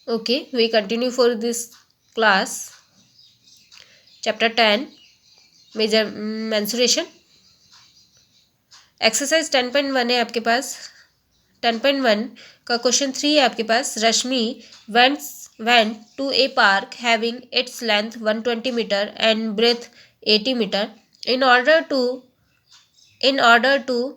Okay, we continue for this class. Chapter 10, mensuration. Exercise 10.1 है आपके पास. 10.1 का क्वेश्चन 3 है आपके पास. रश्मि went to a park having its length 120 meter and breadth 80 meter. In order to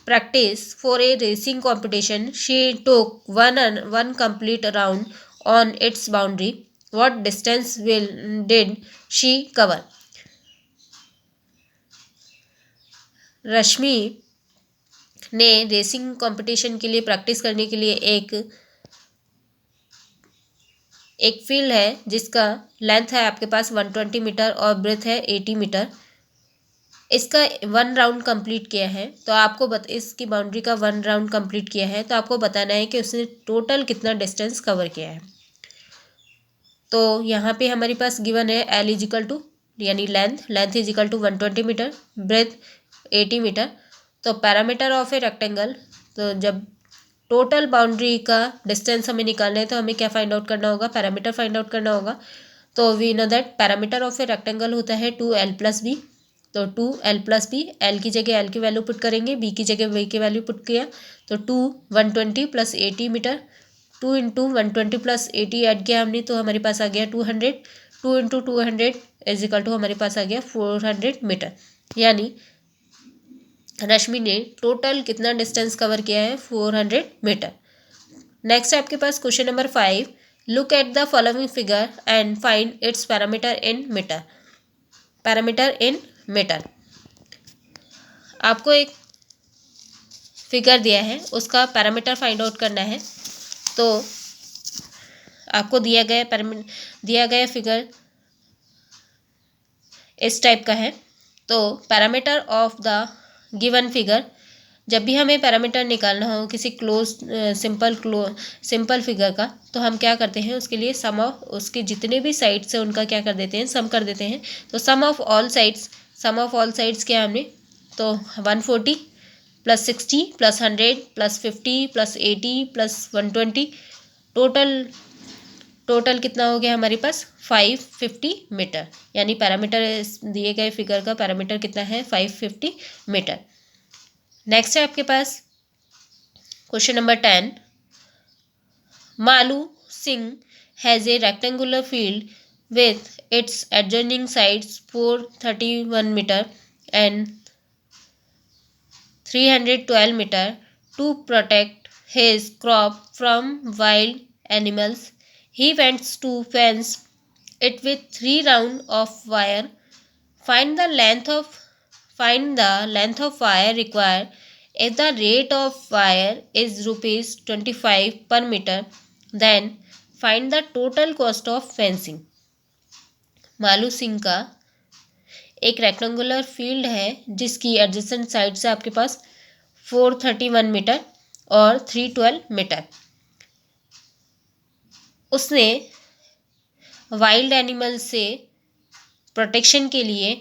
practice for a racing competition, she took one complete round on its boundary. What distance did she cover? रश्मि ने racing competition के लिए practice करने के लिए एक field है जिसका length है आपके पास 120 मीटर और ब्रेथ है 80 मीटर. इसका 1 राउंड कंप्लीट किया है. तो आपको इसकी बाउंड्री का 1 राउंड कंप्लीट किया है तो आपको बताना है कि उसने टोटल कितना डिस्टेंस कवर किया है. तो यहाँ पे हमारे पास गिवन है एल इजिकल टू यानी length is equal to 120 metre, breadth 80 metre. तो पैरामीटर ऑफ ए रेक्टेंगल, तो जब टोटल बाउंड्री का डिस्टेंस हमें निकालना है तो हमें क्या फाइंड आउट करना होगा, पैरामीटर फाइंड आउट करना होगा. तो we know that perimeter of a rectangle होता है 2l+b. तो 2l+b, एल की जगह एल की वैल्यू पुट करेंगे, बी की जगह बी की वैल्यू पुट किया. तो 120 + 80 मीटर. 2 × 120 + 80 ऐड किया हमने तो हमारे पास आ गया 200. 2 × 200 इजिकल टू हमारे पास आ गया 400 मीटर. यानी रश्मि ने टोटल कितना डिस्टेंस कवर किया है, 400 मीटर. नेक्स्ट है आपके पास question number 5. Look at the following figure and find its parameter in metre. Parameter in metre. आपको एक फिगर दिया है, उसका पैरामीटर फाइंड आउट करना है. तो आपको दिया गया फिगर इस टाइप का है. तो perimeter of the given figure, जब भी हमें पैरामीटर निकालना हो किसी सिंपल फिगर का, तो हम क्या करते हैं, उसके लिए सम ऑफ उसके जितने भी साइड्स हैं उनका क्या कर देते हैं, सम कर देते हैं. तो सम ऑफ ऑल साइड्स क्या हमने, तो 140 + 60 + 100 + 50 + 80 + 120, टोटल कितना हो गया हमारे पास, 550 मीटर. यानी पैरामीटर दिए गए फिगर का पैरामीटर कितना है, 550 मीटर. नेक्स्ट है आपके पास question number 10. Malu Singh has a rectangular field with its adjoining sides 431 meter and 312 meter. To protect his crop from wild animals, he wants to fence it with 3 rounds of wire. Find the length of wire required. If the rate of wire is rupees 25 per meter, then find the total cost of fencing. Malu Singh का एक rectangular field है जिसकी adjacent side से आपके पास 431 metre और 312 metre. उसने wild animal से protection के लिए,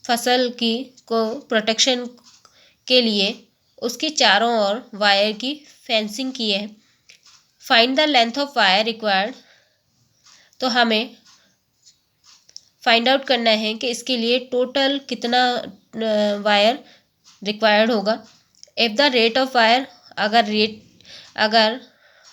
फसल की को प्रोटेक्शन के लिए उसके चारों ओर वायर की फेंसिंग की है. Find the length of wire required. तो हमें फाइंड आउट करना है कि इसके लिए टोटल कितना वायर रिक्वायर्ड होगा. If the rate of wire, अगर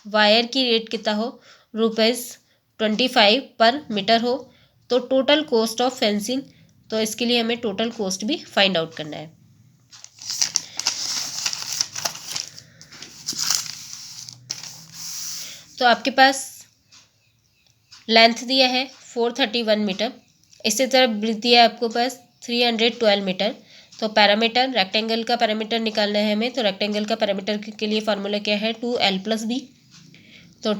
वायर की रेट कितना हो, ₹25 पर मीटर हो, तो टोटल कॉस्ट ऑफ फेंसिंग, तो इसके लिए हमें टोटल कॉस्ट भी फाइंड आउट करना है. तो आपके पास लेंथ दिया है 431 मीटर, इससे तरफ ब्रेथ दिया है आपको पास 312 मीटर. तो पैरामीटर, रेक्टेंगल का पैरामीटर निकालना है हमें. तो रेक्टेंगल का पैरामीटर के लिए फार्मूला क्या है, 2l+b. तो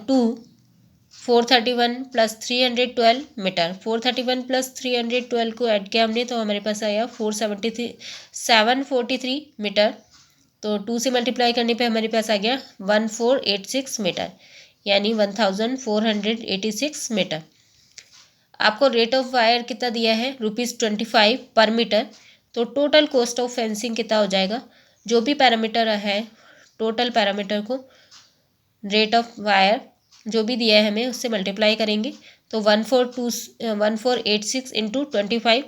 431 + 312 मीटर. 431 + 312 को ऐड किया हमने तो हमारे पास आया 743 मीटर. तो 2 से मल्टीप्लाई करने पे हमारे पास आ गया 1486 मीटर, यानी 1486 मीटर. आपको रेट ऑफ वायर कितना दिया है, ₹25 पर मीटर. तो टोटल कॉस्ट ऑफ फेंसिंग कितना हो जाएगा, जो भी पैरामीटर है टोटल पैरामीटर को रेट ऑफ वायर जो भी दिया है हमें उससे मल्टीप्लाई करेंगे तो 1486 इंटू 25,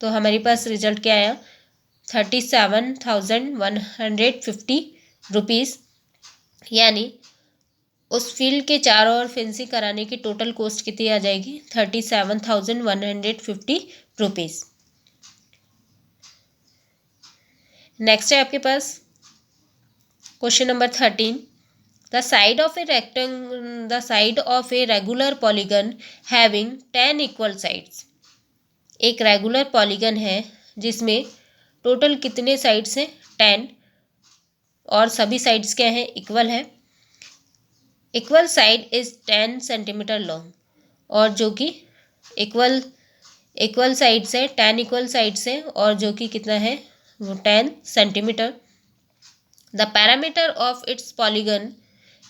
तो हमारे पास रिजल्ट क्या आया 37,150 रुपीज़। यानी उस फील्ड के चारों ओर फेंसिंग कराने की टोटल कॉस्ट कितनी आ जाएगी 37,150 रुपीज़। नेक्स्ट है आपके पास question number 13। The side of a regular polygon having 10 equal sides. एक रेगुलर पॉलीगन है जिसमें टोटल कितने साइड्स हैं 10, और सभी साइड्स क्या हैं इक्वल है। Equal side is 10 centimetre long, और जो कि इक्वल साइड्स है 10 इक्वल साइड्स है और जो कि कितना है वो 10 centimetre. The perimeter of its polygon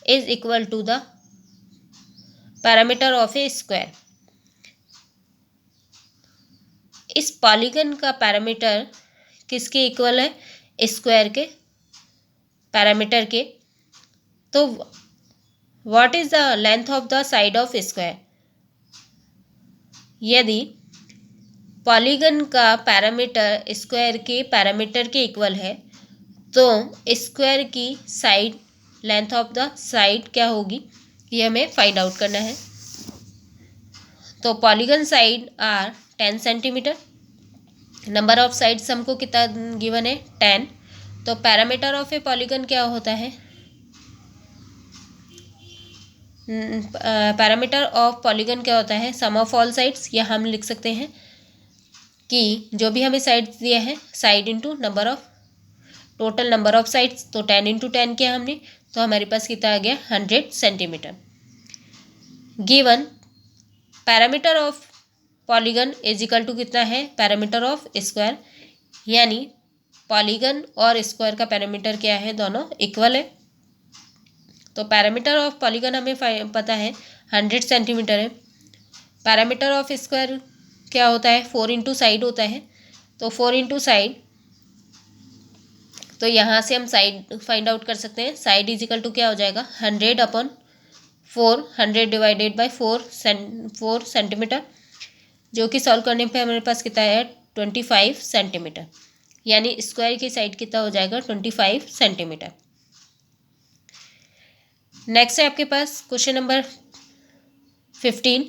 is equal to the perimeter of a square. इस पॉलीगन का पैरामीटर किसके इक्वल है स्क्वायर के पैरामीटर के। तो what is the length of the side of square. यदि पॉलीगन का पैरामीटर स्क्वायर के पैरामीटर के इक्वल है तो स्क्वायर की side length of the side क्या होगी ये हमें फाइंड आउट करना है। तो polygon side are 10 centimetre, number of sides हमको कितना गिवन है 10। तो पैरामीटर ऑफ ए पॉलीगन क्या होता है पैरामीटर ऑफ पॉलीगन क्या होता है सम ऑफ ऑल साइड्स, या हम लिख सकते हैं कि जो भी हमें साइड्स दिया है side into number of total number of sides. तो 10 इंटू 10 किया हमने तो हमारे पास कितना आ गया 100 centimetre. Given perimeter of polygon is equal to कितना है पैरामीटर ऑफ स्क्वायर, यानी पॉलीगन और स्क्वायर का पैरामीटर क्या है दोनों इक्वल है। तो पैरामीटर ऑफ पॉलीगन हमें पता है 100 सेंटीमीटर है। पैरामीटर ऑफ स्क्वायर क्या होता है 4 इंटू साइड होता है। तो 4 इंटू साइड, तो यहाँ से हम साइड फाइंड आउट कर सकते हैं। साइड इज इक्वल टू क्या हो जाएगा 100/4, 100 डिवाइडेड बाई 4 सेंटीमीटर, जो कि सॉल्व करने पे हमारे पास कितना है 25 सेंटीमीटर। यानी स्क्वायर की साइड कितना हो जाएगा 25 सेंटीमीटर। नेक्स्ट है आपके पास question number 15।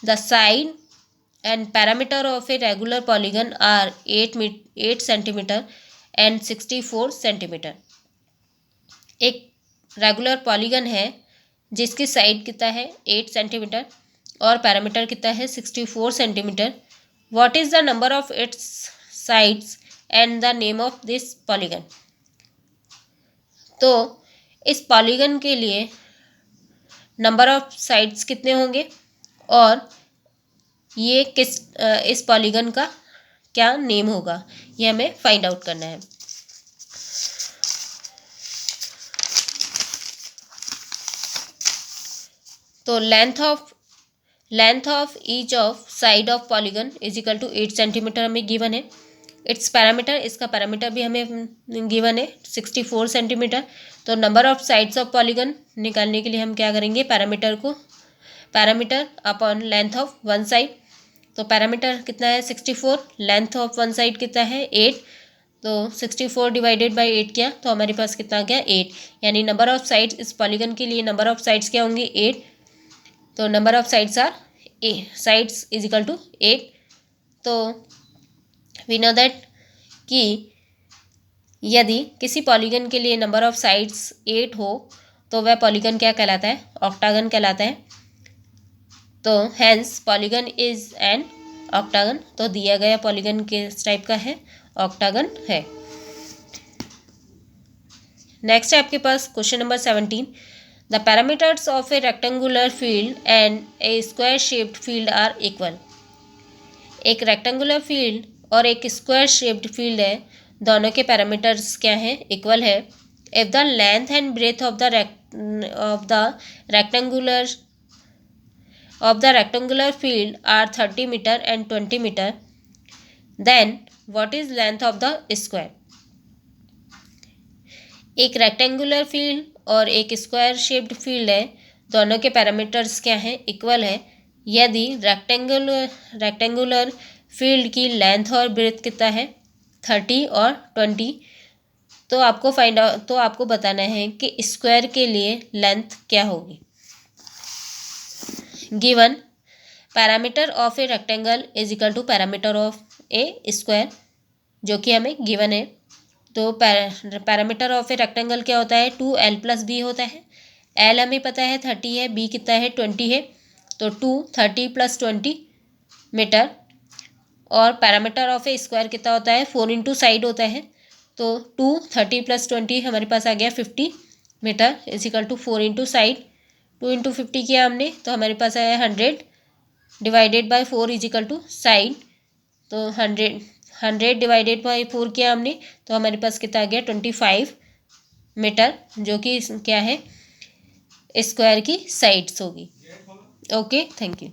The side and parameter of a regular polygon are 8 centimetre and 64 centimetre. एक रेगुलर पॉलीगन है जिसकी साइड कितना है 8 सेंटीमीटर और पैरामीटर कितना है 64 centimetre. What is the number of its sides and the name of this polygon. तो इस पॉलीगन के लिए नंबर ऑफ साइड्स कितने होंगे और ये इस पॉलीगन का क्या नेम होगा ये हमें फाइंड आउट करना है। तो length of each of side of polygon is equal to 8 centimetre हमें गिवन है। इट्स पैरामीटर, इसका पैरामीटर भी हमें गिवन है 64 सेंटीमीटर। तो number of sides of polygon निकालने के लिए हम क्या करेंगे perimeter upon length of one side. तो पैरामीटर कितना है 64, लेंथ ऑफ वन साइड कितना है 8। तो 64 डिवाइडेड बाई 8 किया तो हमारे पास कितना आ गया 8। यानी नंबर ऑफ साइड्स इस पॉलीगन के लिए नंबर ऑफ साइड्स क्या होंगे 8। तो number of sides are sides is equal to 8। तो वी नो दैट कि यदि किसी पॉलीगन के लिए नंबर ऑफ साइड्स 8 हो तो वह पॉलीगन क्या कहलाता है ऑक्टागन कहलाता है। तो hence polygon is an octagon. तो दिया गया पॉलीगन किस टाइप का है ऑक्टागन है। नेक्स्ट है आपके पास question number 17। The parameters of a rectangular field and a square shaped field are equal. एक रेक्टेंगुलर फील्ड और एक स्क्वायर शेप्ड फील्ड है, दोनों के पैरामीटर्स क्या हैं इक्वल है। If the length and breadth of the rectangular field are 30 meter and 20 meter, then what is length of the square। एक रेक्टेंगुलर फील्ड और एक स्क्वायर शेप्ड फील्ड है, दोनों के पैरामीटर्स क्या हैं, इक्वल है। यदि रेक्टेंगुलर फील्ड की लेंथ और ब्रेथ कितना है, 30 और 20, तो आपको बताना है कि स्क्वायर के लिए लेंथ क्या होगी। Given perimeter of a rectangle is equal to perimeter of a square, जो कि हमें गिवन है। तो पैरामीटर ऑफ ए रेक्टेंगल क्या होता है, 2l+b होता है। l हमें पता है 30 है, b कितना है 20 है, तो 2 30 + 20 मीटर। और पैरामीटर ऑफ ए स्क्वायर कितना होता है, 4 इंटू साइड होता है, तो 2 30 + 20 हमारे पास आ गया 50 metre is equal to 4 into side. 2 into 50 किया हमने तो हमारे पास आया 100 divided by 4 is equal to side. तो 100 डिवाइडेड बाय 4 किया हमने तो हमारे पास कितना आ गया 25 मीटर, जो कि क्या है, स्क्वायर की साइड्स होगी। Okay, thank you.